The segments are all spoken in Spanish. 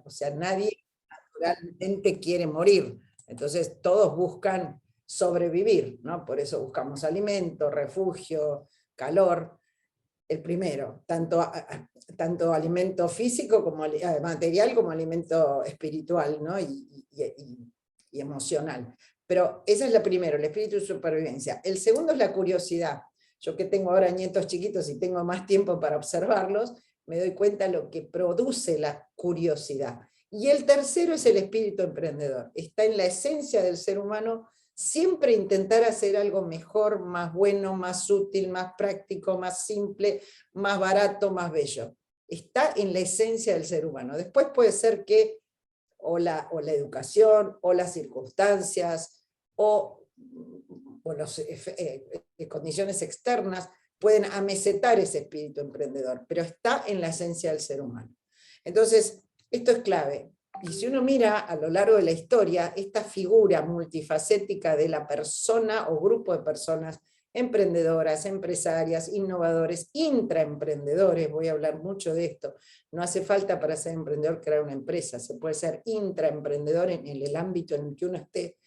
O sea, nadie naturalmente quiere morir. Entonces todos buscan sobrevivir, ¿no? Por eso buscamos alimento, refugio, calor. El primero, tanto alimento físico como material como alimento espiritual, ¿no? y emocional. Pero ese es lo primero, el espíritu de supervivencia. El segundo es la curiosidad. Yo que tengo ahora nietos chiquitos y tengo más tiempo para observarlos, me doy cuenta de lo que produce la curiosidad. Y el tercero es el espíritu emprendedor. Está en la esencia del ser humano siempre intentar hacer algo mejor, más bueno, más útil, más práctico, más simple, más barato, más bello. Está en la esencia del ser humano. Después puede ser que o la educación, o las circunstancias, o las condiciones externas pueden amesetar ese espíritu emprendedor, pero está en la esencia del ser humano. Entonces, esto es clave. Y si uno mira a lo largo de la historia, esta figura multifacética de la persona o grupo de personas emprendedoras, empresarias, innovadores, intraemprendedores, voy a hablar mucho de esto, no hace falta para ser emprendedor crear una empresa, se puede ser intraemprendedor en el ámbito en el que uno esté,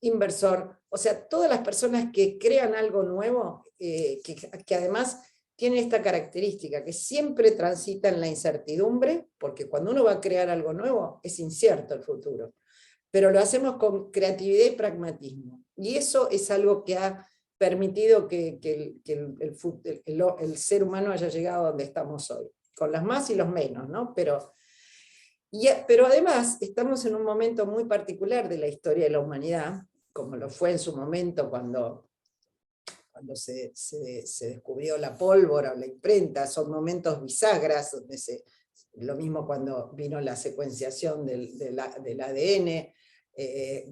inversor, o sea, todas las personas que crean algo nuevo, que además tienen esta característica, que siempre transitan la incertidumbre, porque cuando uno va a crear algo nuevo, es incierto el futuro, pero lo hacemos con creatividad y pragmatismo, y eso es algo que ha permitido que el ser humano haya llegado a donde estamos hoy, con los más y los menos, ¿no? Pero además estamos en un momento muy particular de la historia de la humanidad, como lo fue en su momento cuando se descubrió la pólvora o la imprenta, son momentos bisagras, donde lo mismo cuando vino la secuenciación del ADN,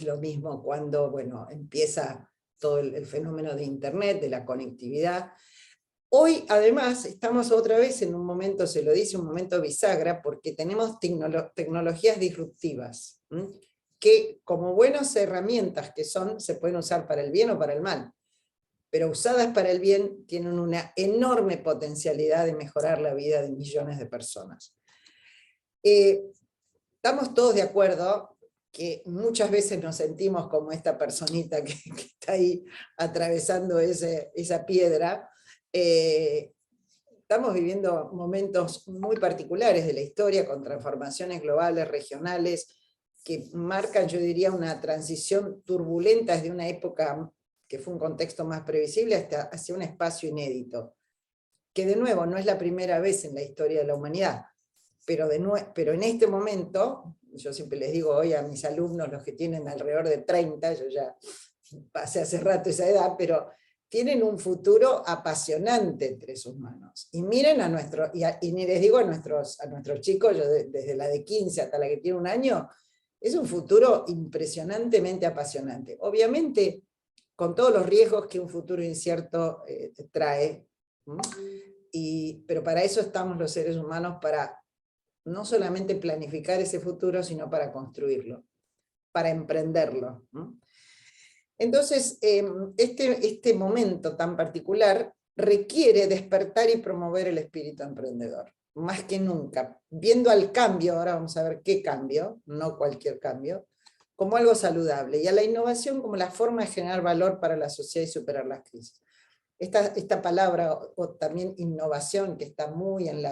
lo mismo cuando empieza todo el fenómeno de Internet, de la conectividad. Hoy, además, estamos otra vez en un momento, se lo dice, un momento bisagra, porque tenemos tecnologías disruptivas, que como buenas herramientas que son, se pueden usar para el bien o para el mal, pero usadas para el bien tienen una enorme potencialidad de mejorar la vida de millones de personas. Estamos todos de acuerdo que muchas veces nos sentimos como esta personita que está ahí atravesando esa piedra. Estamos viviendo momentos muy particulares de la historia, con transformaciones globales, regionales, que marcan, yo diría, una transición turbulenta desde una época que fue un contexto más previsible hacia un espacio inédito, que de nuevo no es la primera vez en la historia de la humanidad, pero en este momento, yo siempre les digo hoy a mis alumnos, los que tienen alrededor de 30, yo ya pasé hace rato esa edad, pero tienen un futuro apasionante entre sus manos. Y miren y ni les digo a nuestros chicos, yo desde la de 15 hasta la que tiene 1 año, es un futuro impresionantemente apasionante. Obviamente, con todos los riesgos que un futuro incierto trae, pero para eso estamos los seres humanos, para no solamente planificar ese futuro, sino para construirlo, para emprenderlo. Entonces, este momento tan particular requiere despertar y promover el espíritu emprendedor, más que nunca, viendo al cambio, ahora vamos a ver qué cambio, no cualquier cambio, como algo saludable, y a la innovación como la forma de generar valor para la sociedad y superar las crisis. Esta palabra, o también innovación, que está muy en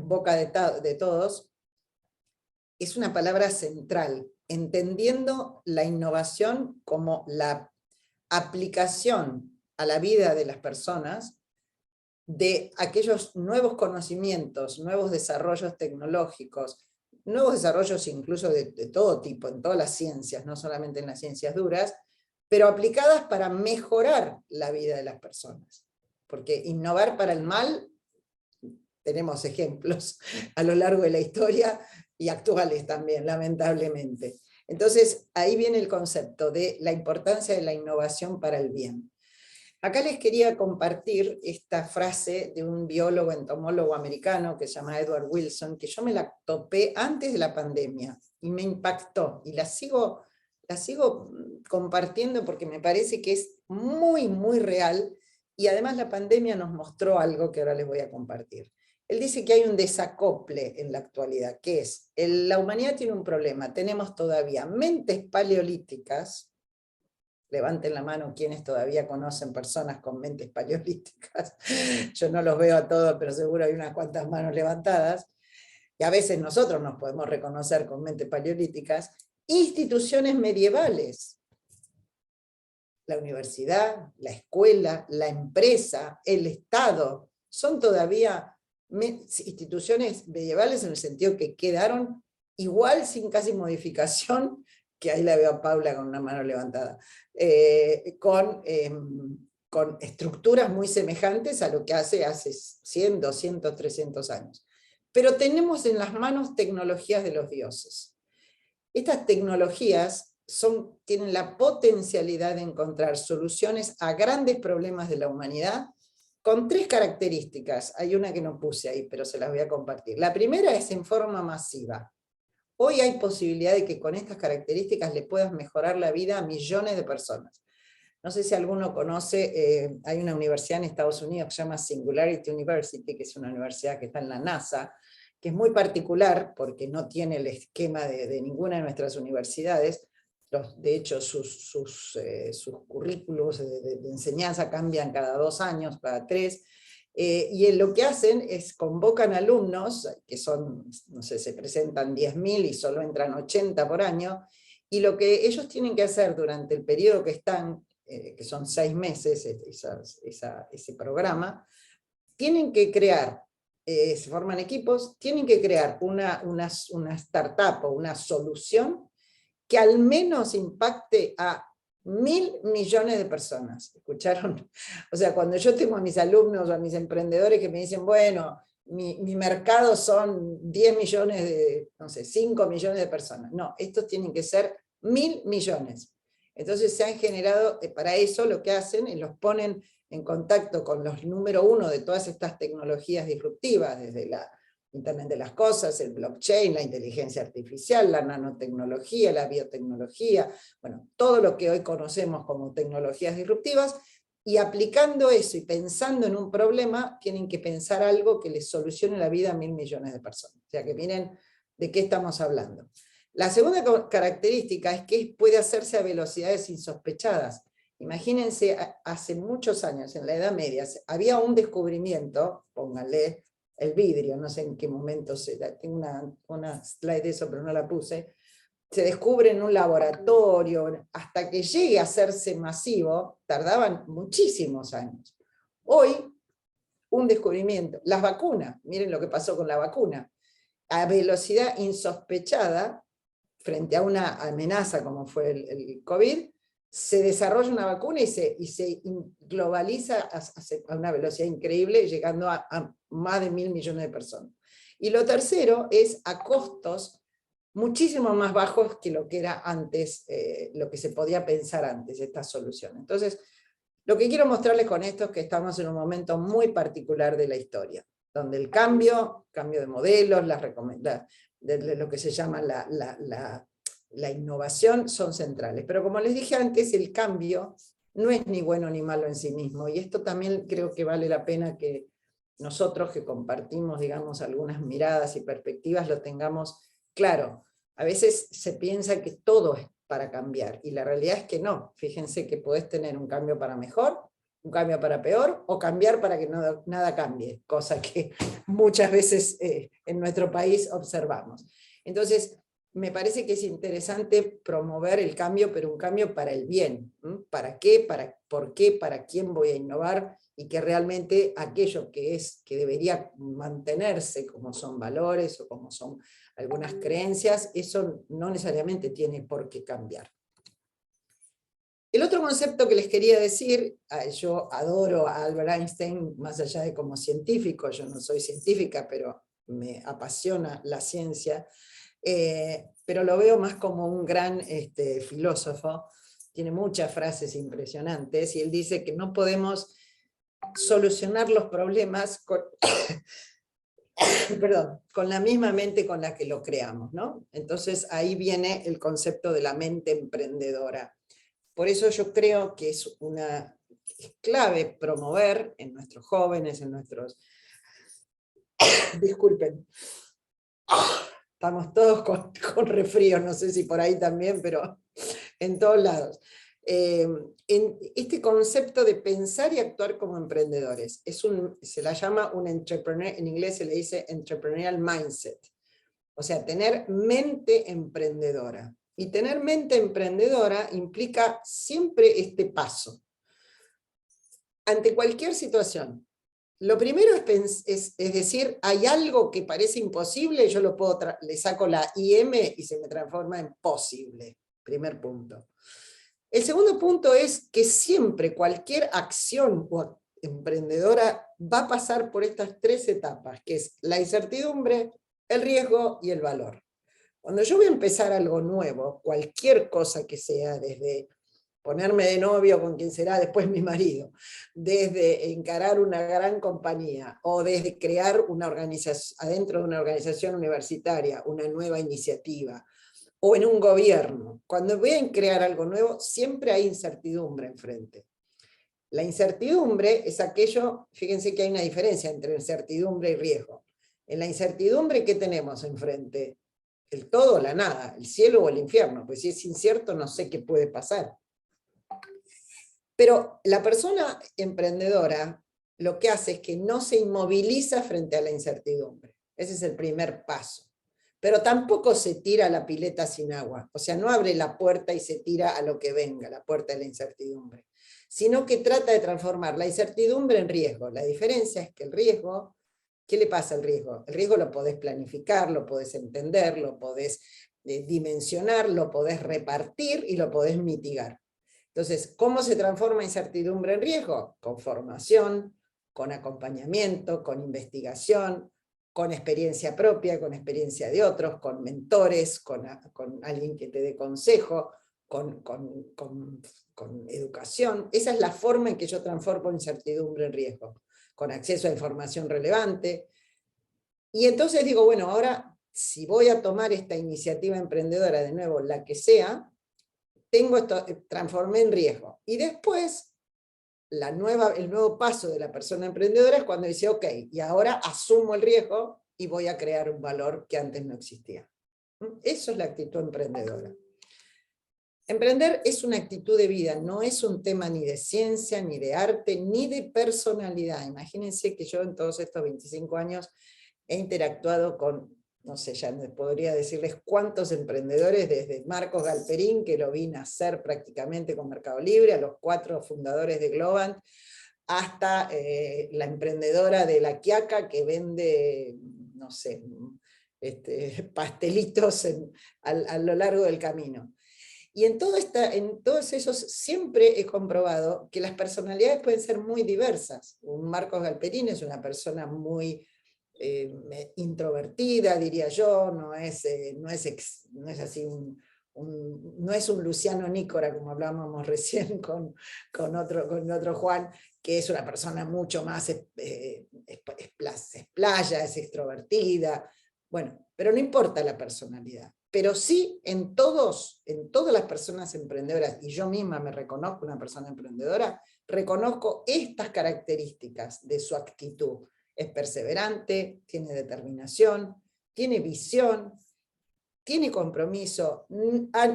boca de todos, es una palabra central, entendiendo la innovación como la aplicación a la vida de las personas de aquellos nuevos conocimientos, nuevos desarrollos tecnológicos, nuevos desarrollos incluso de todo tipo, en todas las ciencias, no solamente en las ciencias duras, pero aplicadas para mejorar la vida de las personas. Porque innovar para el mal, tenemos ejemplos a lo largo de la historia y actuales también, lamentablemente. Entonces, ahí viene el concepto de la importancia de la innovación para el bien. Acá les quería compartir esta frase de un biólogo entomólogo americano que se llama Edward Wilson, que yo me la topé antes de la pandemia y me impactó, y la sigo compartiendo porque me parece que es muy, muy real, y además la pandemia nos mostró algo que ahora les voy a compartir. él dice que hay un desacople en la actualidad, que es, la humanidad tiene un problema, tenemos todavía mentes paleolíticas. Levanten la mano quienes todavía conocen personas con mentes paleolíticas. Yo no los veo a todos, pero seguro hay unas cuantas manos levantadas. Y a veces nosotros nos podemos reconocer con mentes paleolíticas. Instituciones medievales. La universidad, la escuela, la empresa, el Estado, son todavía instituciones medievales en el sentido que quedaron igual sin casi modificación, que ahí la veo a Paula con una mano levantada, con estructuras muy semejantes a lo que hace 100, 200, 300 años. Pero tenemos en las manos tecnologías de los dioses. Estas tecnologías tienen la potencialidad de encontrar soluciones a grandes problemas de la humanidad con 3 características. Hay una que no puse ahí, pero se las voy a compartir. La primera es en forma masiva. Hoy hay posibilidad de que con estas características le puedas mejorar la vida a millones de personas. No sé si alguno conoce, hay una universidad en Estados Unidos que se llama Singularity University, que es una universidad que está en la NASA, que es muy particular porque no tiene el esquema de ninguna de nuestras universidades. De hecho, sus currículos de enseñanza cambian cada 2 años, cada 3, y lo que hacen es convocan alumnos, que son, no sé, se presentan 10.000 y solo entran 80 por año, y lo que ellos tienen que hacer durante el periodo que están, que son 6 meses, ese programa, tienen que crear, se forman equipos, tienen que crear una startup o una solución que al menos impacte a 1.000 millones de personas. ¿Escucharon? O sea, cuando yo tengo a mis alumnos o a mis emprendedores que me dicen, bueno, mi mercado son 10 millones de, no sé, 5 millones de personas. No, estos tienen que ser 1.000 millones. Entonces se han generado, para eso lo que hacen es los ponen en contacto con los número 1 de todas estas tecnologías disruptivas, desde la Internet de las cosas, el blockchain, la inteligencia artificial, la nanotecnología, la biotecnología, bueno, todo lo que hoy conocemos como tecnologías disruptivas, y aplicando eso y pensando en un problema, tienen que pensar algo que les solucione la vida a 1.000 millones de personas. O sea, que miren de qué estamos hablando. La segunda característica es que puede hacerse a velocidades insospechadas. Imagínense, hace muchos años, en la Edad Media, había un descubrimiento, pónganle, el vidrio, no sé en qué momento, tengo una slide de eso, pero no la puse, se descubre en un laboratorio, hasta que llegue a hacerse masivo, tardaban muchísimos años. Hoy, un descubrimiento, las vacunas, miren lo que pasó con la vacuna, a velocidad insospechada, frente a una amenaza como fue el COVID, se desarrolla una vacuna y se globaliza a una velocidad increíble, llegando a más de 1.000 millones de personas. Y lo tercero es a costos muchísimo más bajos que lo que era antes, lo que se podía pensar antes, esta solución. Entonces, lo que quiero mostrarles con esto es que estamos en un momento muy particular de la historia, donde el cambio de modelos, de lo que se llama la innovación son centrales. Pero como les dije antes, el cambio no es ni bueno ni malo en sí mismo, y esto también creo que vale la pena que nosotros que compartimos, digamos, algunas miradas y perspectivas lo tengamos claro. A veces se piensa que todo es para cambiar, y la realidad es que no. Fíjense que podés tener un cambio para mejor, un cambio para peor, o cambiar para que nada cambie, cosa que muchas veces en nuestro país observamos. Entonces, me parece que es interesante promover el cambio, pero un cambio para el bien. ¿Para qué? ¿Por qué? ¿Para quién voy a innovar? Y que realmente aquello que debería mantenerse, como son valores o como son algunas creencias, eso no necesariamente tiene por qué cambiar. El otro concepto que les quería decir, yo adoro a Albert Einstein, más allá de como científico, yo no soy científica, pero me apasiona la ciencia, pero lo veo más como un gran filósofo, tiene muchas frases impresionantes, y él dice que no podemos solucionar los problemas con la misma mente con la que lo creamos, ¿no? Entonces ahí viene el concepto de la mente emprendedora. Por eso yo creo que es clave promover en nuestros jóvenes, en nuestros Disculpen. Estamos todos con resfrío, no sé si por ahí también, pero en todos lados. En este concepto de pensar y actuar como emprendedores, se la llama un entrepreneur, en inglés se le dice entrepreneurial mindset, o sea, tener mente emprendedora. Y tener mente emprendedora implica siempre este paso. Ante cualquier situación, lo primero es decir, hay algo que parece imposible, yo le saco la IM y se me transforma en posible. Primer punto. El segundo punto es que siempre cualquier acción emprendedora va a pasar por estas tres etapas, que es la incertidumbre, el riesgo y el valor. Cuando yo voy a empezar algo nuevo, cualquier cosa que sea, desde ponerme de novio con quien será después mi marido, desde encarar una gran compañía o desde crear una organización, adentro de una organización universitaria, una nueva iniciativa, o en un gobierno, cuando voy a crear algo nuevo, siempre hay incertidumbre enfrente. La incertidumbre es aquello, fíjense que hay una diferencia entre incertidumbre y riesgo. En la incertidumbre, ¿qué tenemos enfrente? El todo o la nada, el cielo o el infierno, pues si es incierto no sé qué puede pasar. Pero la persona emprendedora lo que hace es que no se inmoviliza frente a la incertidumbre. Ese es el primer paso. Pero tampoco se tira a la pileta sin agua. O sea, no abre la puerta y se tira a lo que venga, la puerta de la incertidumbre. Sino que trata de transformar la incertidumbre en riesgo. La diferencia es que el riesgo, ¿qué le pasa al riesgo? El riesgo lo podés planificar, lo podés entender, lo podés dimensionar, lo podés repartir y lo podés mitigar. Entonces, ¿cómo se transforma incertidumbre en riesgo? Con formación, con acompañamiento, con investigación, con experiencia propia, con experiencia de otros, con mentores, con alguien que te dé consejo, con educación. Esa es la forma en que yo transformo incertidumbre en riesgo, con acceso a información relevante. Y entonces digo, bueno, ahora si voy a tomar esta iniciativa emprendedora, de nuevo, la que sea, tengo esto, transformé en riesgo. Y después, el nuevo paso de la persona emprendedora es cuando dice, ok, y ahora asumo el riesgo y voy a crear un valor que antes no existía. Eso es la actitud emprendedora. Emprender es una actitud de vida, no es un tema ni de ciencia, ni de arte, ni de personalidad. Imagínense que yo en todos estos 25 años he interactuado con, no sé, ya podría decirles cuántos emprendedores, desde Marcos Galperín, que lo vi nacer prácticamente con Mercado Libre, a los 4 fundadores de Globant, hasta la emprendedora de La Quiaca, que vende, no sé, pastelitos a lo largo del camino. Y en todos esos siempre he comprobado que las personalidades pueden ser muy diversas. Un Marcos Galperín es una persona muy introvertida, diría yo, no es así no es un Luciano Nícora, como hablábamos recién con otro Juan, que es una persona mucho más explaya, es extrovertida. Bueno, pero no importa la personalidad. Pero sí en todas las personas emprendedoras, y yo misma me reconozco una persona emprendedora, reconozco estas características de su actitud. Es perseverante, tiene determinación, tiene visión, tiene compromiso,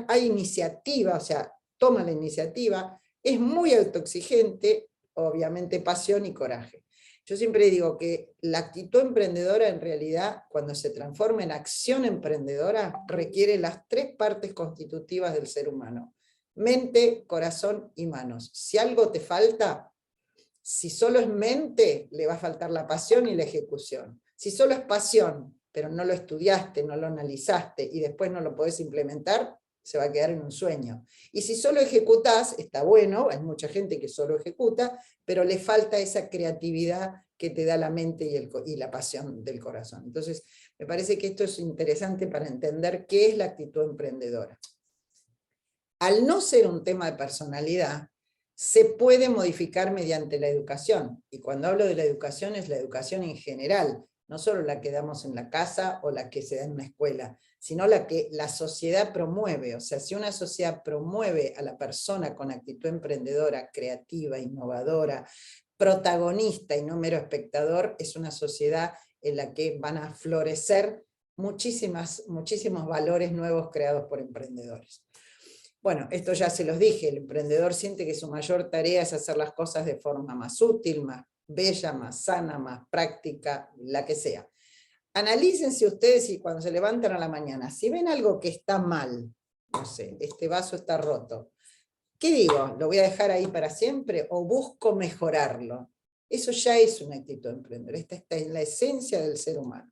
hay iniciativa, o sea, toma la iniciativa, es muy autoexigente, obviamente pasión y coraje. Yo siempre digo que la actitud emprendedora en realidad, cuando se transforma en acción emprendedora, requiere las 3 partes constitutivas del ser humano: mente, corazón y manos. Si algo te falta, si solo es mente, le va a faltar la pasión y la ejecución. Si solo es pasión, pero no lo estudiaste, no lo analizaste y después no lo podés implementar, se va a quedar en un sueño. Y si solo ejecutás, está bueno, hay mucha gente que solo ejecuta, pero le falta esa creatividad que te da la mente y la pasión del corazón. Entonces, me parece que esto es interesante para entender qué es la actitud emprendedora. Al no ser un tema de personalidad, se puede modificar mediante la educación. Y cuando hablo de la educación, es la educación en general, no solo la que damos en la casa o la que se da en una escuela, sino la que la sociedad promueve. O sea, si una sociedad promueve a la persona con actitud emprendedora, creativa, innovadora, protagonista y no mero espectador, es una sociedad en la que van a florecer muchísimos valores nuevos creados por emprendedores. Bueno, esto ya se los dije, el emprendedor siente que su mayor tarea es hacer las cosas de forma más útil, más bella, más sana, más práctica, la que sea. Analícense ustedes y cuando se levantan a la mañana, si ven algo que está mal, no sé, este vaso está roto, ¿qué digo? ¿Lo voy a dejar ahí para siempre o busco mejorarlo? Eso ya es una actitud emprendedora, esta está en la esencia del ser humano.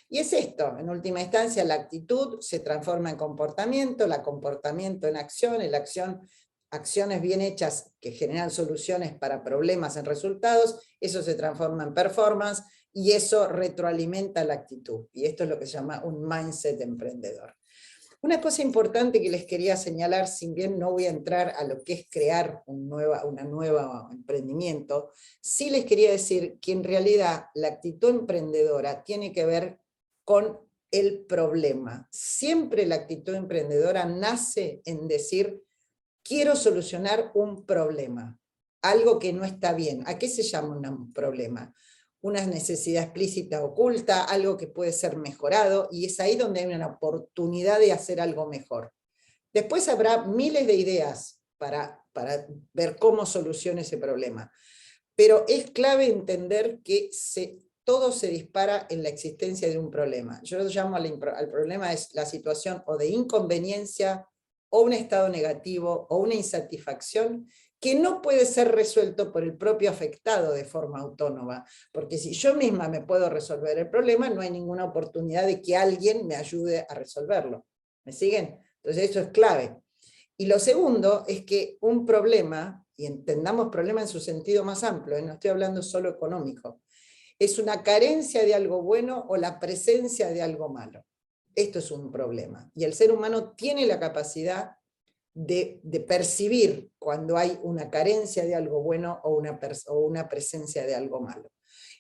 Y es esto, en última instancia, la actitud se transforma en comportamiento, el comportamiento en acción, la acción, acciones bien hechas que generan soluciones para problemas en resultados, eso se transforma en performance y eso retroalimenta la actitud. Y esto es lo que se llama un mindset emprendedor. Una cosa importante que les quería señalar, si bien no voy a entrar a lo que es crear un nuevo emprendimiento, sí les quería decir que en realidad la actitud emprendedora tiene que ver con el problema. Siempre la actitud emprendedora nace en decir, quiero solucionar un problema, algo que no está bien. ¿A qué se llama un problema? Una necesidad explícita oculta, algo que puede ser mejorado, y es ahí donde hay una oportunidad de hacer algo mejor. Después habrá miles de ideas para ver cómo soluciona ese problema, pero es clave entender que todo se dispara en la existencia de un problema. Yo lo llamo al problema es la situación o de inconveniencia, o un estado negativo, o una insatisfacción, que no puede ser resuelto por el propio afectado de forma autónoma, porque si yo misma me puedo resolver el problema, no hay ninguna oportunidad de que alguien me ayude a resolverlo. ¿Me siguen? Entonces eso es clave. Y lo segundo es que un problema, y entendamos problema en su sentido más amplio, no estoy hablando solo económico, es una carencia de algo bueno o la presencia de algo malo. Esto es un problema. Y el ser humano tiene la capacidad de percibir cuando hay una carencia de algo bueno o una presencia de algo malo.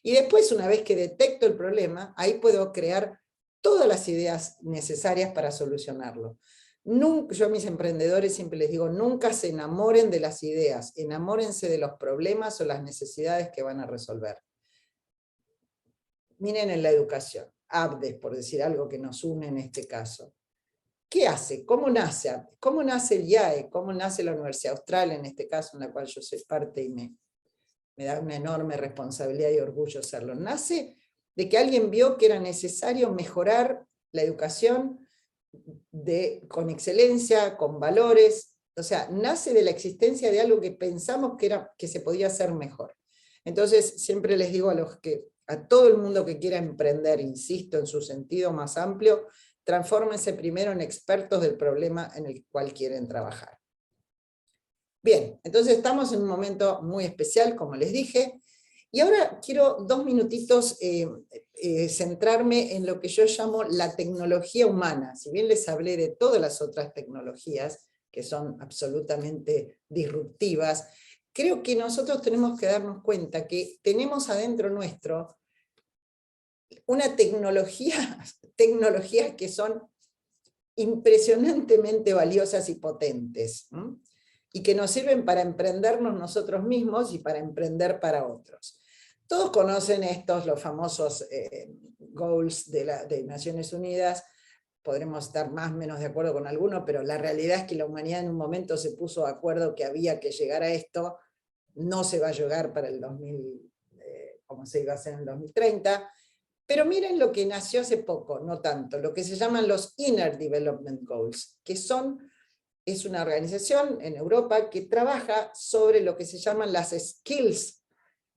Y después, una vez que detecto el problema, ahí puedo crear todas las ideas necesarias para solucionarlo. Yo a mis emprendedores siempre les digo, nunca se enamoren de las ideas, enamórense de los problemas o las necesidades que van a resolver. Miren en la educación, ABDES, por decir algo que nos une en este caso. ¿Qué hace? ¿Cómo nace? ¿Cómo nace el IAE? ¿Cómo nace la Universidad Austral, en este caso, en la cual yo soy parte y me da una enorme responsabilidad y orgullo serlo? Nace de que alguien vio que era necesario mejorar la educación con excelencia, con valores. O sea, nace de la existencia de algo que pensamos que se podía hacer mejor. Entonces, siempre les digo a todo el mundo que quiera emprender, insisto, en su sentido más amplio, transfórmense primero en expertos del problema en el cual quieren trabajar. Bien, entonces estamos en un momento muy especial, como les dije, y ahora quiero 2 minutitos centrarme en lo que yo llamo la tecnología humana. Si bien les hablé de todas las otras tecnologías, que son absolutamente disruptivas, creo que nosotros tenemos que darnos cuenta que tenemos adentro nuestro una tecnologías que son impresionantemente valiosas y potentes, ¿no? Y que nos sirven para emprendernos nosotros mismos y para emprender para otros. Todos conocen los famosos goals de Naciones Unidas, podremos estar más o menos de acuerdo con algunos, pero la realidad es que la humanidad en un momento se puso de acuerdo que había que llegar a esto, no se va a llegar para el 2000, como se iba a hacer en el 2030, pero miren lo que nació hace poco, no tanto, lo que se llaman los Inner Development Goals, que es una organización en Europa que trabaja sobre lo que se llaman las skills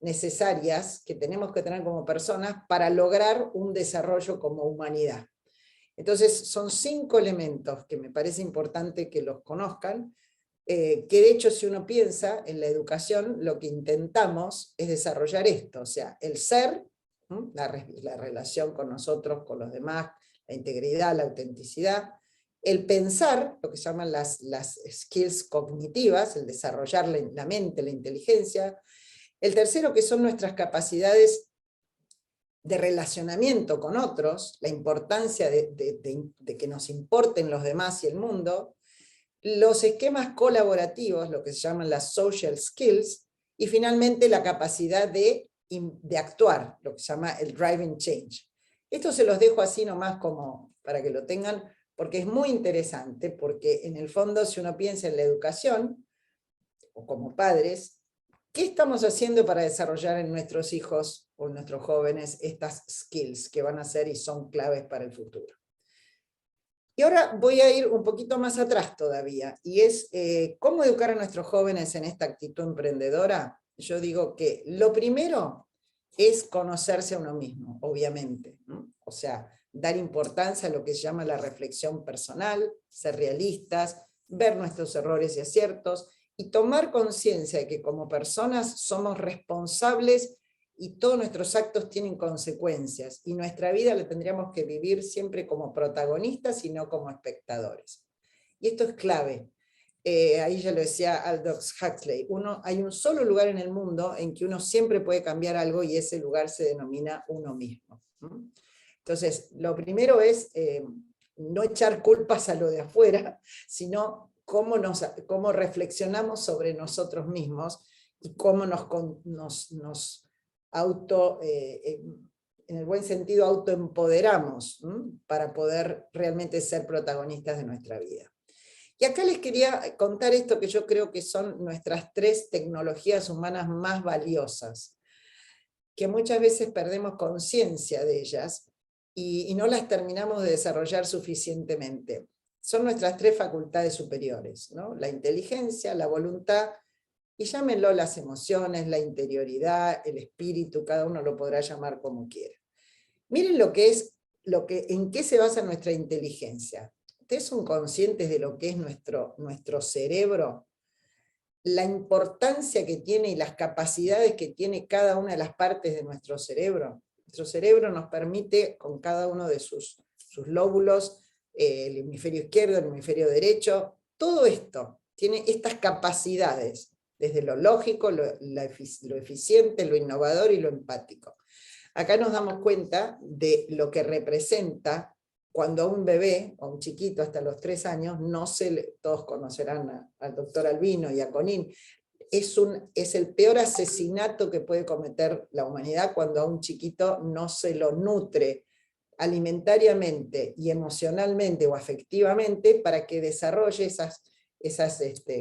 necesarias que tenemos que tener como personas para lograr un desarrollo como humanidad. Entonces son 5 elementos que me parece importante que los conozcan, que de hecho si uno piensa en la educación, lo que intentamos es desarrollar esto, o sea, el ser, la relación con nosotros, con los demás, la integridad, la autenticidad, el pensar, lo que se llaman las skills cognitivas, el desarrollar la mente, la inteligencia, el tercero que son nuestras capacidades de relacionamiento con otros, la importancia de que nos importen los demás y el mundo, los esquemas colaborativos, lo que se llaman las social skills, y finalmente la capacidad de de actuar, lo que se llama el driving change. Esto se los dejo así nomás como para que lo tengan, porque es muy interesante, porque en el fondo si uno piensa en la educación, o como padres, ¿qué estamos haciendo para desarrollar en nuestros hijos o en nuestros jóvenes estas skills que van a ser y son claves para el futuro? Y ahora voy a ir un poquito más atrás todavía, y es cómo educar a nuestros jóvenes en esta actitud emprendedora. Yo digo que lo primero es conocerse a uno mismo, obviamente, ¿no? O sea, dar importancia a lo que se llama la reflexión personal, ser realistas, ver nuestros errores y aciertos, y tomar conciencia de que como personas somos responsables y todos nuestros actos tienen consecuencias, y nuestra vida la tendríamos que vivir siempre como protagonistas y no como espectadores. Y esto es clave. Ahí ya lo decía Aldous Huxley, hay un solo lugar en el mundo en que uno siempre puede cambiar algo, y ese lugar se denomina uno mismo. Entonces, lo primero es no echar culpas a lo de afuera, sino cómo reflexionamos sobre nosotros mismos y cómo nos en el buen sentido, autoempoderamos para poder realmente ser protagonistas de nuestra vida. Y acá les quería contar esto que yo creo que son nuestras 3 tecnologías humanas más valiosas, que muchas veces perdemos conciencia de ellas y no las terminamos de desarrollar suficientemente. Son nuestras 3 facultades superiores, ¿no? La inteligencia, la voluntad, y llámenlo las emociones, la interioridad, el espíritu, cada uno lo podrá llamar como quiera. Miren en qué se basa nuestra inteligencia. ¿Ustedes son conscientes de lo que es nuestro cerebro? La importancia que tiene y las capacidades que tiene cada una de las partes de nuestro cerebro. Nuestro cerebro nos permite, con cada uno de sus lóbulos, el hemisferio izquierdo, el hemisferio derecho, todo esto tiene estas capacidades, desde lo lógico, lo eficiente, lo innovador y lo empático. Acá nos damos cuenta de lo que representa cuando a un bebé, o a un chiquito hasta los 3 años, todos conocerán al doctor Albino y a Conin, es el peor asesinato que puede cometer la humanidad cuando a un chiquito no se lo nutre alimentariamente y emocionalmente o afectivamente para que desarrolle esas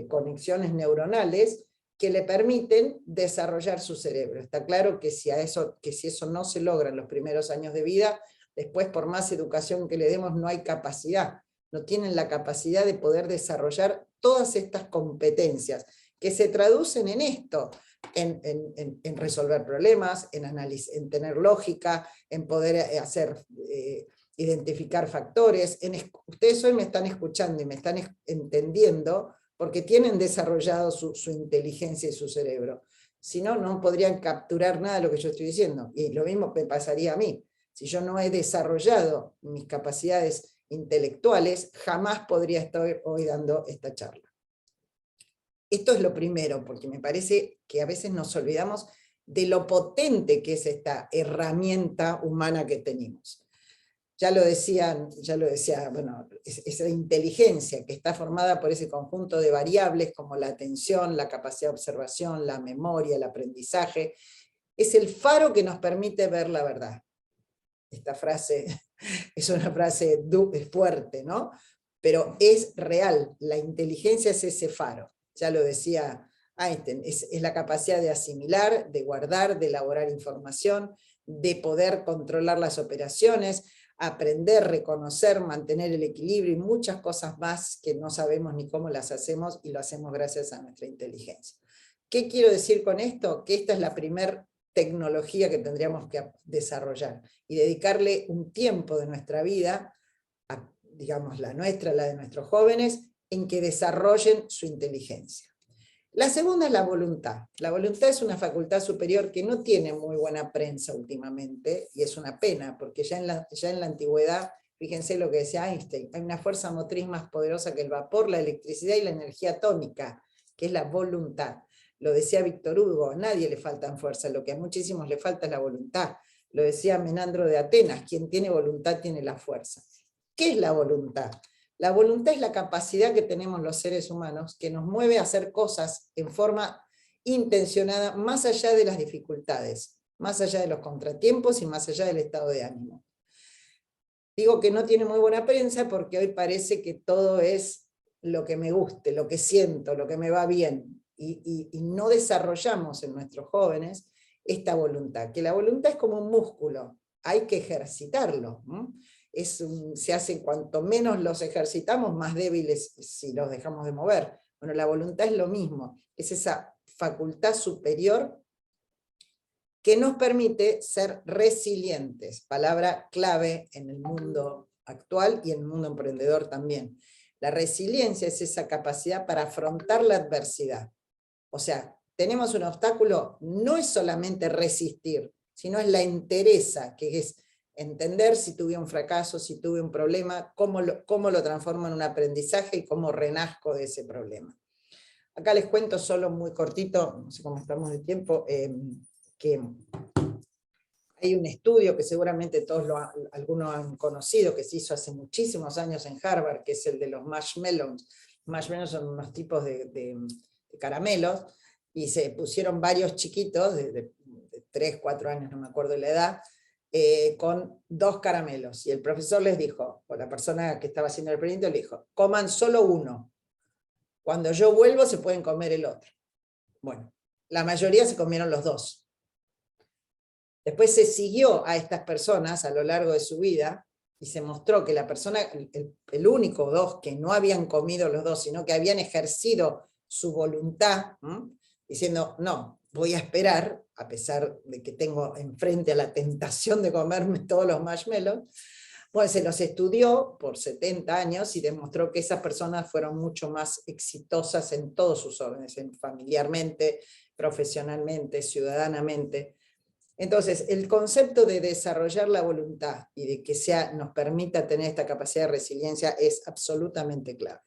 conexiones neuronales que le permiten desarrollar su cerebro. Está claro que si eso no se logra en los primeros años de vida, después por más educación que le demos no hay capacidad, no tienen la capacidad de poder desarrollar todas estas competencias que se traducen en esto, en resolver problemas, en tener lógica, en poder identificar factores. Ustedes hoy me están escuchando y me están entendiendo porque tienen desarrollado su inteligencia y su cerebro. Si no, no podrían capturar nada de lo que yo estoy diciendo. Y lo mismo me pasaría a mí. Si yo no he desarrollado mis capacidades intelectuales, jamás podría estar hoy dando esta charla. Esto es lo primero, porque me parece que a veces nos olvidamos de lo potente que es esta herramienta humana que tenemos. Ya lo decía, bueno, esa inteligencia que está formada por ese conjunto de variables como la atención, la capacidad de observación, la memoria, el aprendizaje, es el faro que nos permite ver la verdad. Esta frase es una frase fuerte, ¿no? Pero es real, la inteligencia es ese faro. Ya lo decía Einstein, es la capacidad de asimilar, de guardar, de elaborar información, de poder controlar las operaciones, aprender, reconocer, mantener el equilibrio y muchas cosas más que no sabemos ni cómo las hacemos y lo hacemos gracias a nuestra inteligencia. ¿Qué quiero decir con esto? Que esta es la primera tecnología que tendríamos que desarrollar y dedicarle un tiempo de nuestra vida, digamos la nuestra, la de nuestros jóvenes, en que desarrollen su inteligencia. La segunda es la voluntad. La voluntad es una facultad superior que no tiene muy buena prensa últimamente, y es una pena, porque ya en la antigüedad, fíjense lo que decía Einstein, hay una fuerza motriz más poderosa que el vapor, la electricidad y la energía atómica, que es la voluntad. Lo decía Víctor Hugo, a nadie le faltan fuerzas, lo que a muchísimos le falta es la voluntad. Lo decía Menandro de Atenas, quien tiene voluntad tiene la fuerza. ¿Qué es la voluntad? La voluntad es la capacidad que tenemos los seres humanos que nos mueve a hacer cosas en forma intencionada más allá de las dificultades. más allá de los contratiempos y más allá del estado de ánimo. Digo que no tiene muy buena prensa porque hoy parece que todo es lo que me guste, lo que siento, lo que me va bien, y no desarrollamos en nuestros jóvenes esta voluntad, que la voluntad es como un músculo, hay que ejercitarlo. Se hace, cuanto menos los ejercitamos, más débiles si los dejamos de mover. Bueno, la voluntad es lo mismo, es esa facultad superior que nos permite ser resilientes, palabra clave en el mundo actual y en el mundo emprendedor también. La resiliencia es esa capacidad para afrontar la adversidad. O sea, tenemos un obstáculo, no es solamente resistir, sino es la entereza, que es entender si tuve un fracaso, si tuve un problema, cómo lo transformo en un aprendizaje y cómo renazco de ese problema. Acá les cuento solo muy cortito, no sé cómo estamos de tiempo, que hay un estudio que seguramente algunos han conocido, que se hizo hace muchísimos años en Harvard, que es el de los marshmallows. Marshmallows son unos tipos de caramelos, y se pusieron varios chiquitos, de 3, 4 años, no me acuerdo la edad, con 2 caramelos. Y el profesor les dijo, o la persona que estaba haciendo el experimento le dijo, coman solo uno. Cuando yo vuelvo se pueden comer el otro. Bueno, la mayoría se comieron los 2. Después se siguió a estas personas a lo largo de su vida y se mostró que la persona, el único 2 que no habían comido los 2, sino que habían ejercido su voluntad, diciendo, no, voy a esperar, a pesar de que tengo enfrente a la tentación de comerme todos los marshmallows. Bueno, se los estudió por 70 años y demostró que esas personas fueron mucho más exitosas en todos sus órdenes, familiarmente, profesionalmente, ciudadanamente. Entonces, el concepto de desarrollar la voluntad y de que nos permita tener esta capacidad de resiliencia es absolutamente clave.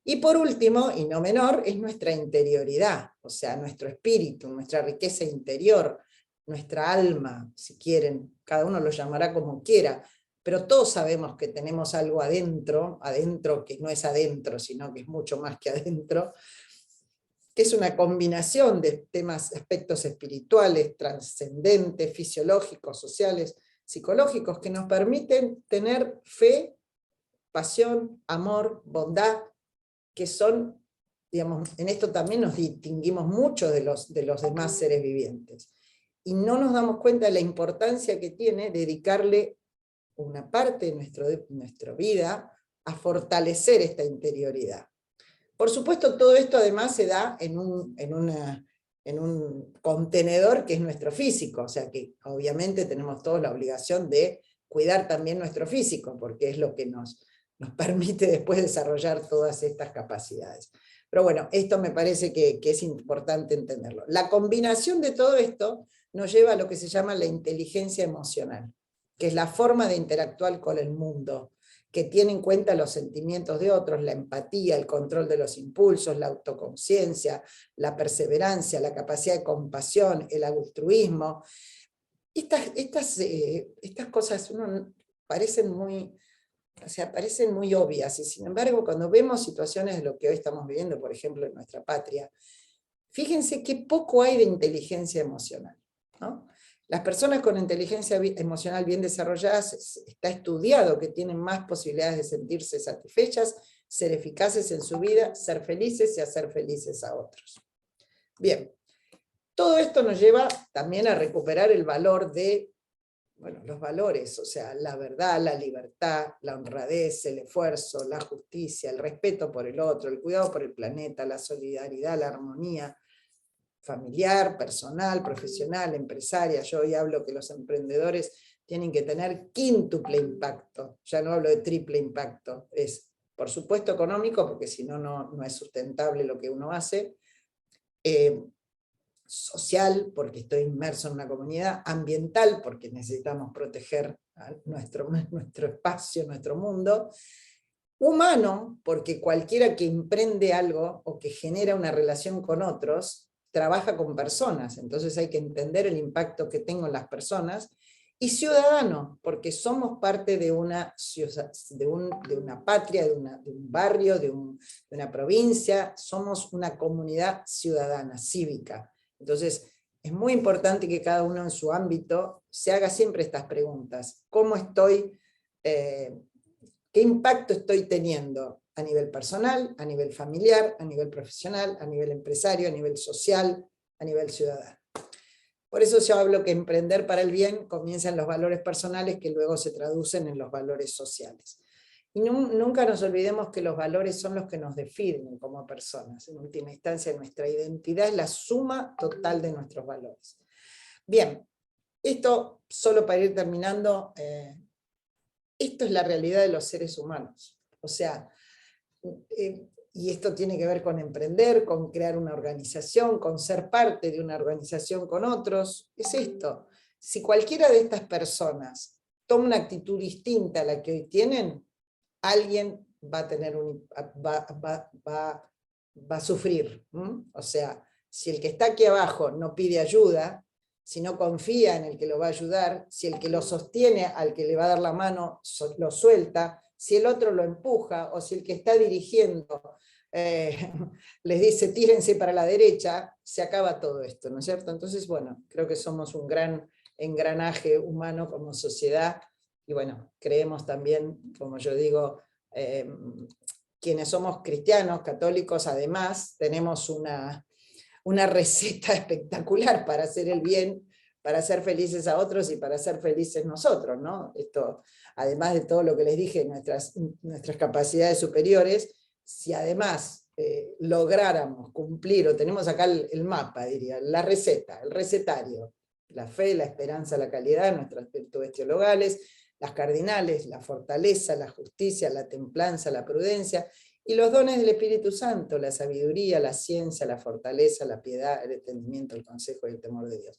Y por último, y no menor, es nuestra interioridad, o sea, nuestro espíritu, nuestra riqueza interior, nuestra alma, si quieren, cada uno lo llamará como quiera, pero todos sabemos que tenemos algo adentro que no es adentro, sino que es mucho más que adentro, que es una combinación de aspectos espirituales, trascendentes, fisiológicos, sociales, psicológicos, que nos permiten tener fe, pasión, amor, bondad, que son, digamos, en esto también nos distinguimos mucho de los demás seres vivientes. Y no nos damos cuenta de la importancia que tiene dedicarle una parte de nuestra vida a fortalecer esta interioridad. Por supuesto, todo esto además se da en un contenedor que es nuestro físico, o sea que obviamente tenemos todos la obligación de cuidar también nuestro físico, porque es lo que nos permite después desarrollar todas estas capacidades. Pero bueno, esto me parece que es importante entenderlo. La combinación de todo esto nos lleva a lo que se llama la inteligencia emocional, que es la forma de interactuar con el mundo, que tiene en cuenta los sentimientos de otros, la empatía, el control de los impulsos, la autoconciencia, la perseverancia, la capacidad de compasión, el altruismo. Estas cosas parecen muy obvias, y sin embargo cuando vemos situaciones de lo que hoy estamos viviendo, por ejemplo en nuestra patria, fíjense qué poco hay de inteligencia emocional, ¿no? Las personas con inteligencia emocional bien desarrolladas, está estudiado que tienen más posibilidades de sentirse satisfechas, ser eficaces en su vida, ser felices y hacer felices a otros. Bien, todo esto nos lleva también a recuperar el valor de, bueno, los valores, o sea, la verdad, la libertad, la honradez, el esfuerzo, la justicia, el respeto por el otro, el cuidado por el planeta, la solidaridad, la armonía familiar, personal, profesional, empresaria. Yo hoy hablo que los emprendedores tienen que tener quíntuple impacto, ya no hablo de triple impacto, es por supuesto económico, porque si no, no es sustentable lo que uno hace, social, porque estoy inmerso en una comunidad, ambiental, porque necesitamos proteger nuestro espacio, nuestro mundo, humano, porque cualquiera que emprende algo o que genera una relación con otros, trabaja con personas, entonces hay que entender el impacto que tengo en las personas, y ciudadano, porque somos parte de una patria, de un barrio, de una provincia, somos una comunidad ciudadana, cívica. Entonces, es muy importante que cada uno en su ámbito se haga siempre estas preguntas. ¿Cómo estoy? ¿Qué impacto estoy teniendo a nivel personal, a nivel familiar, a nivel profesional, a nivel empresario, a nivel social, a nivel ciudadano? Por eso yo hablo que emprender para el bien comienza en los valores personales que luego se traducen en los valores sociales. Y nunca nos olvidemos que los valores son los que nos definen como personas. En última instancia, nuestra identidad es la suma total de nuestros valores. Bien, esto solo para ir terminando, esto es la realidad de los seres humanos. O sea, y esto tiene que ver con emprender, con crear una organización, con ser parte de una organización con otros. Es esto. Si cualquiera de estas personas toma una actitud distinta a la que hoy tienen, alguien va a tener va a sufrir. O sea, si el que está aquí abajo no pide ayuda, si no confía en el que lo va a ayudar, si el que lo sostiene al que le va a dar la mano lo suelta, si el otro lo empuja, o si el que está dirigiendo les dice tírense para la derecha, se acaba todo esto, ¿no es cierto? Entonces, bueno, creo que somos un gran engranaje humano como sociedad, y bueno, creemos también, como yo digo, quienes somos cristianos, católicos, además, tenemos una receta espectacular para hacer el bien, para hacer felices a otros y para ser felices nosotros, ¿no? Esto, además de todo lo que les dije, nuestras capacidades superiores, si además lográramos cumplir, o tenemos acá el mapa, diría, la receta, el recetario, la fe, la esperanza, la calidad, nuestras virtudes teologales, las cardinales, la fortaleza, la justicia, la templanza, la prudencia, y los dones del Espíritu Santo, la sabiduría, la ciencia, la fortaleza, la piedad, el entendimiento, el consejo y el temor de Dios.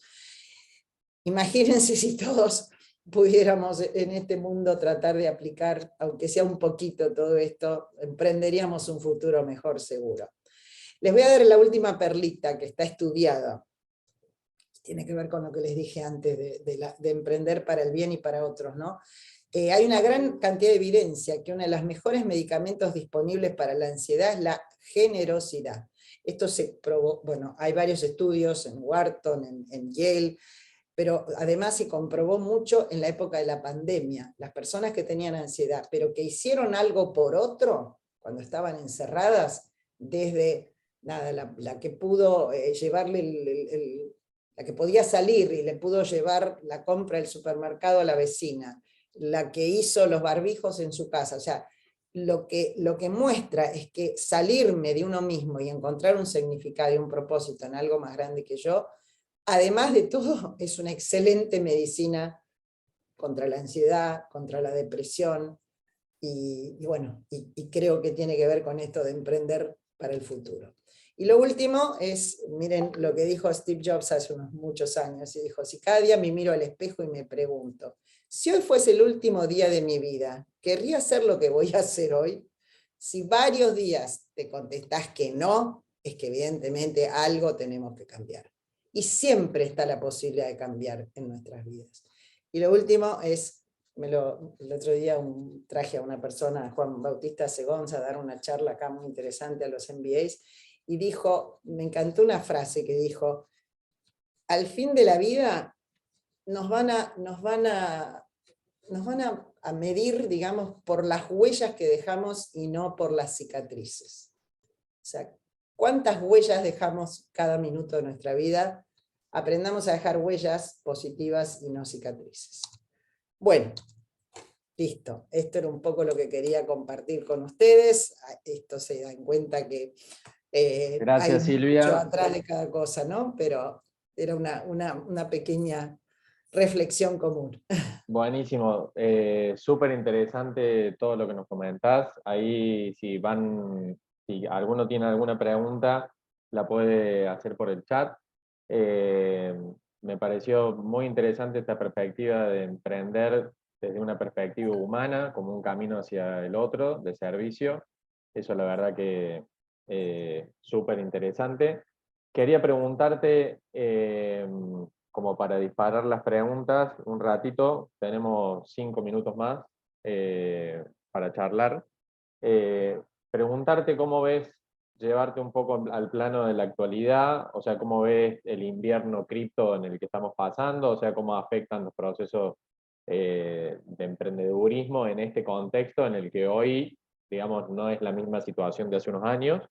Imagínense si todos pudiéramos en este mundo tratar de aplicar, aunque sea un poquito todo esto, emprenderíamos un futuro mejor seguro. Les voy a dar la última perlita que está estudiada. Tiene que ver con lo que les dije antes de emprender para el bien y para otros, ¿no? Hay una gran cantidad de evidencia que uno de los mejores medicamentos disponibles para la ansiedad es la generosidad. Esto se probó, bueno, hay varios estudios en Wharton, en Yale, pero además se comprobó mucho en la época de la pandemia. Las personas que tenían ansiedad, pero que hicieron algo por otro, cuando estaban encerradas, desde nada, la que pudo llevarle la que podía salir y le pudo llevar la compra del supermercado a la vecina, la que hizo los barbijos en su casa. O sea, lo que muestra es que salirme de uno mismo y encontrar un significado y un propósito en algo más grande que yo, además de todo, es una excelente medicina contra la ansiedad, contra la depresión, y bueno, y creo que tiene que ver con esto de emprender para el futuro. Y lo último es, miren lo que dijo Steve Jobs hace unos muchos años, y dijo, si cada día me miro al espejo y me pregunto, si hoy fuese el último día de mi vida, ¿querría hacer lo que voy a hacer hoy? Si varios días te contestás que no, es que evidentemente algo tenemos que cambiar. Y siempre está la posibilidad de cambiar en nuestras vidas. Y lo último es, el otro día traje a una persona, a Juan Bautista Segonza, a dar una charla acá muy interesante a los MBAs, y dijo, me encantó una frase que dijo, al fin de la vida nos van a medir, digamos, por las huellas que dejamos y no por las cicatrices. O sea, ¿cuántas huellas dejamos cada minuto de nuestra vida? Aprendamos a dejar huellas positivas y no cicatrices. Bueno, listo. Esto era un poco lo que quería compartir con ustedes. Esto se da en cuenta que Gracias, hay mucho Silvia. atrás de cada cosa, ¿no? Pero era una pequeña reflexión común. Buenísimo, súper interesante todo lo que nos comentás. Ahí si alguno tiene alguna pregunta, la puede hacer por el chat. Me pareció muy interesante esta perspectiva de emprender desde una perspectiva humana, como un camino hacia el otro, de servicio. Eso la verdad que súper interesante. Quería preguntarte, como para disparar las preguntas, un ratito, tenemos 5 minutos más para charlar. Preguntarte cómo ves llevarte un poco al plano de la actualidad, o sea, cómo ves el invierno cripto en el que estamos pasando, o sea, cómo afectan los procesos de emprendedurismo en este contexto en el que hoy, digamos, no es la misma situación de hace unos años.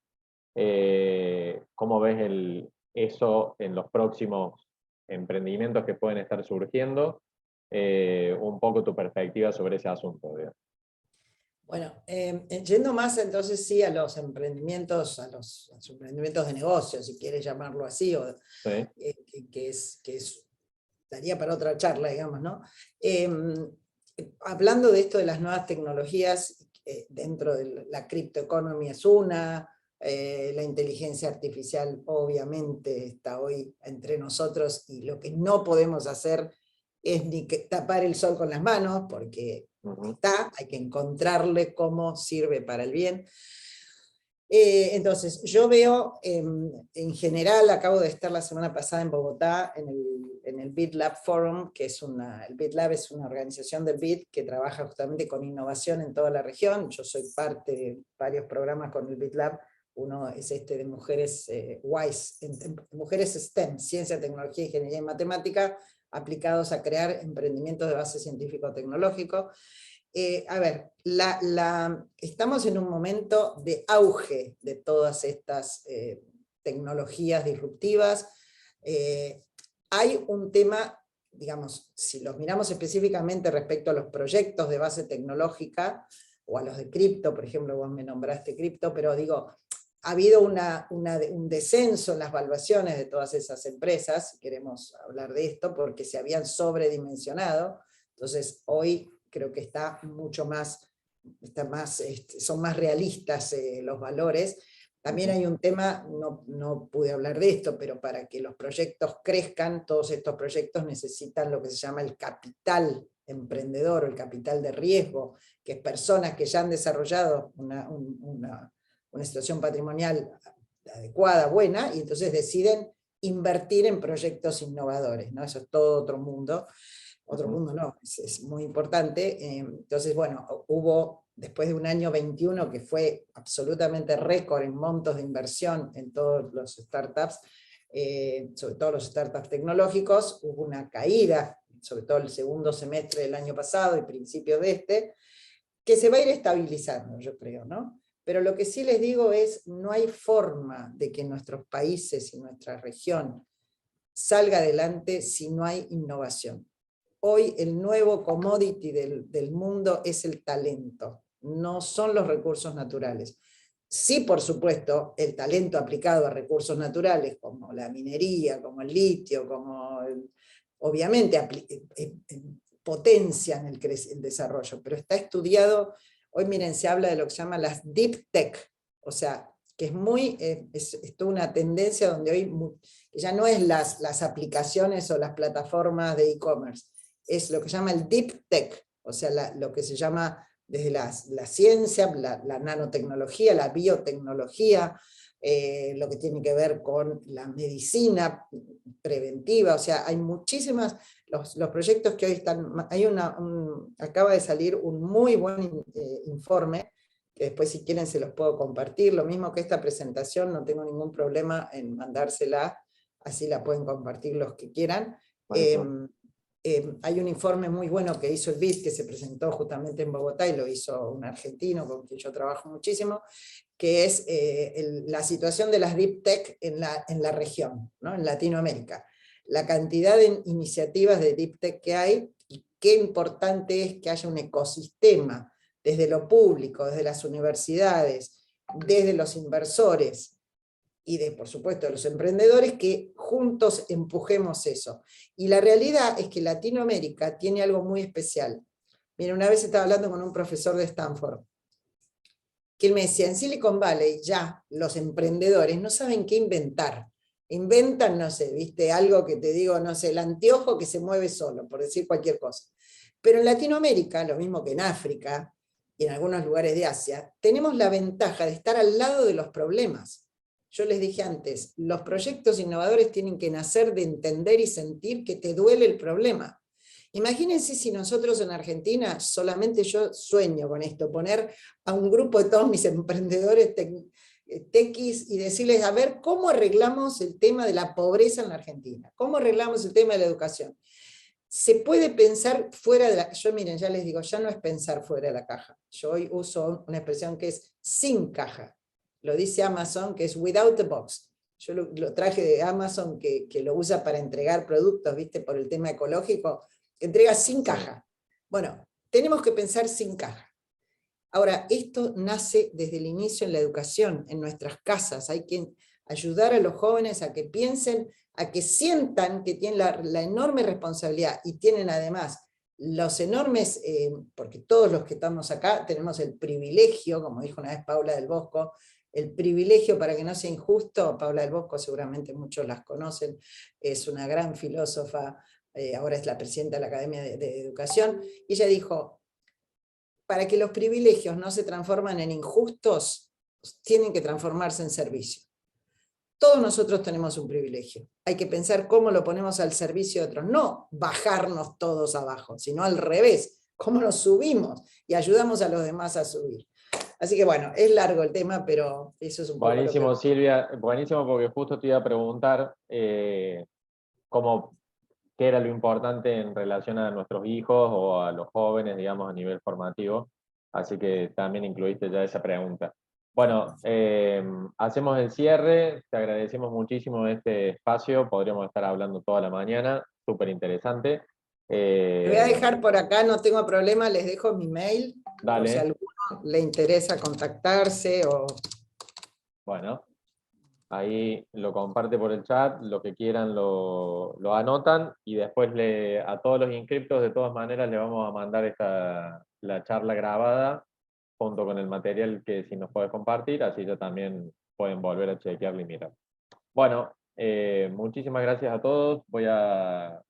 ¿Cómo ves eso en los próximos emprendimientos que pueden estar surgiendo? Un poco tu perspectiva sobre ese asunto, digamos. Bueno, yendo más entonces sí a los emprendimientos, a los emprendimientos de negocio, si quieres llamarlo así, o, ¿Sí? que daría para otra charla, digamos, ¿no? Hablando de esto de las nuevas tecnologías, dentro de la criptoeconomía es una, la inteligencia artificial obviamente está hoy entre nosotros, y lo que no podemos hacer es ni tapar el sol con las manos, porque está, hay que encontrarle cómo sirve para el bien. Entonces, yo veo, en general, acabo de estar la semana pasada en Bogotá, en el BitLab Forum, que es el BitLab es una organización del Bit que trabaja justamente con innovación en toda la región. Yo soy parte de varios programas con el BitLab. Uno es este de mujeres WISE, mujeres STEM, ciencia, tecnología, ingeniería y matemática, aplicados a crear emprendimientos de base científico-tecnológico. A ver, estamos en un momento de auge de todas estas tecnologías disruptivas. Hay un tema, digamos, si los miramos específicamente respecto a los proyectos de base tecnológica, o a los de cripto, por ejemplo, vos me nombraste cripto, pero digo, ha habido un descenso en las valuaciones de todas esas empresas, si queremos hablar de esto, porque se habían sobredimensionado. Entonces, hoy creo que está mucho más, son más realistas los valores. También hay un tema, no pude hablar de esto, pero para que los proyectos crezcan, todos estos proyectos necesitan lo que se llama el capital emprendedor, o el capital de riesgo, que es personas que ya han desarrollado una situación patrimonial adecuada, buena, y entonces deciden invertir en proyectos innovadores, ¿no? Eso es todo otro mundo. Otro mundo no, es muy importante. Entonces, bueno, hubo, después de un año 21 que fue absolutamente récord en montos de inversión en todos los startups, sobre todo los startups tecnológicos, hubo una caída, sobre todo el segundo semestre del año pasado y principios de este, que se va a ir estabilizando, yo creo, ¿no? Pero lo que sí les digo es, no hay forma de que nuestros países y nuestra región salga adelante si no hay innovación. Hoy el nuevo commodity del mundo es el talento, no son los recursos naturales. Sí, por supuesto, el talento aplicado a recursos naturales, como la minería, como el litio, obviamente potencian el desarrollo, pero está estudiado. Hoy miren, se habla de lo que se llama las deep tech, o sea, que es toda una tendencia donde hoy ya no es las aplicaciones o las plataformas de e-commerce, es lo que se llama el deep tech, o sea, lo que se llama desde la ciencia, la nanotecnología, la biotecnología, lo que tiene que ver con la medicina preventiva, o sea, hay muchísimas, los proyectos que hoy están, acaba de salir un muy buen informe, que después si quieren se los puedo compartir, lo mismo que esta presentación, no tengo ningún problema en mandársela, así la pueden compartir los que quieran. Hay un informe muy bueno que hizo el BID, que se presentó justamente en Bogotá, y lo hizo un argentino con quien yo trabajo muchísimo, que es la situación de las Deep Tech en la región, ¿no? En Latinoamérica. La cantidad de iniciativas de Deep Tech que hay, y qué importante es que haya un ecosistema, desde lo público, desde las universidades, desde los inversores, y por supuesto de los emprendedores, que juntos empujemos eso. Y la realidad es que Latinoamérica tiene algo muy especial. Mira, una vez estaba hablando con un profesor de Stanford, que él me decía, en Silicon Valley ya los emprendedores no saben qué inventar. Inventan, no sé, viste, algo que te digo, no sé, el anteojo que se mueve solo, por decir cualquier cosa. Pero en Latinoamérica, lo mismo que en África y en algunos lugares de Asia, tenemos la ventaja de estar al lado de los problemas. Yo les dije antes, los proyectos innovadores tienen que nacer de entender y sentir que te duele el problema. Imagínense si nosotros en Argentina, solamente yo sueño con esto, poner a un grupo de todos mis emprendedores tequis y decirles, a ver, ¿cómo arreglamos el tema de la pobreza en la Argentina? ¿Cómo arreglamos el tema de la educación? Se puede pensar fuera de la... Yo miren, ya les digo, ya no es pensar fuera de la caja. Yo hoy uso una expresión que es sin caja. Lo dice Amazon, que es without the box. Yo lo traje de Amazon, que lo usa para entregar productos, ¿viste? Por el tema ecológico, entrega sin caja. Bueno, tenemos que pensar sin caja. Ahora, esto nace desde el inicio en la educación, en nuestras casas. Hay que ayudar a los jóvenes a que piensen, a que sientan que tienen la enorme responsabilidad y tienen además los enormes, porque todos los que estamos acá tenemos el privilegio, como dijo una vez Paula del Bosco, el privilegio para que no sea injusto. Paula del Bosco seguramente muchos las conocen, es una gran filósofa, ahora es la presidenta de la Academia de Educación, y ella dijo, para que los privilegios no se transformen en injustos, tienen que transformarse en servicio. Todos nosotros tenemos un privilegio. Hay que pensar cómo lo ponemos al servicio de otros. No bajarnos todos abajo, sino al revés. Cómo nos subimos y ayudamos a los demás a subir. Así que bueno, es largo el tema, pero eso es un poco Buenísimo, lo que... Silvia. Buenísimo, porque justo te iba a preguntar cómo, qué era lo importante en relación a nuestros hijos o a los jóvenes, digamos, a nivel formativo. Así que también incluiste ya esa pregunta. Bueno, hacemos el cierre. Te agradecemos muchísimo este espacio. Podríamos estar hablando toda la mañana. Súper interesante. Me voy a dejar por acá, no tengo problema, les dejo mi mail, por si a Dale. alguno le interesa contactarse o... Bueno, ahí lo comparte por el chat, lo que quieran lo anotan y después a todos los inscriptos de todas maneras le vamos a mandar la charla grabada junto con el material que si nos puedes compartir, así ya también pueden volver a chequearlo y mirar. Bueno, muchísimas gracias a todos. Voy a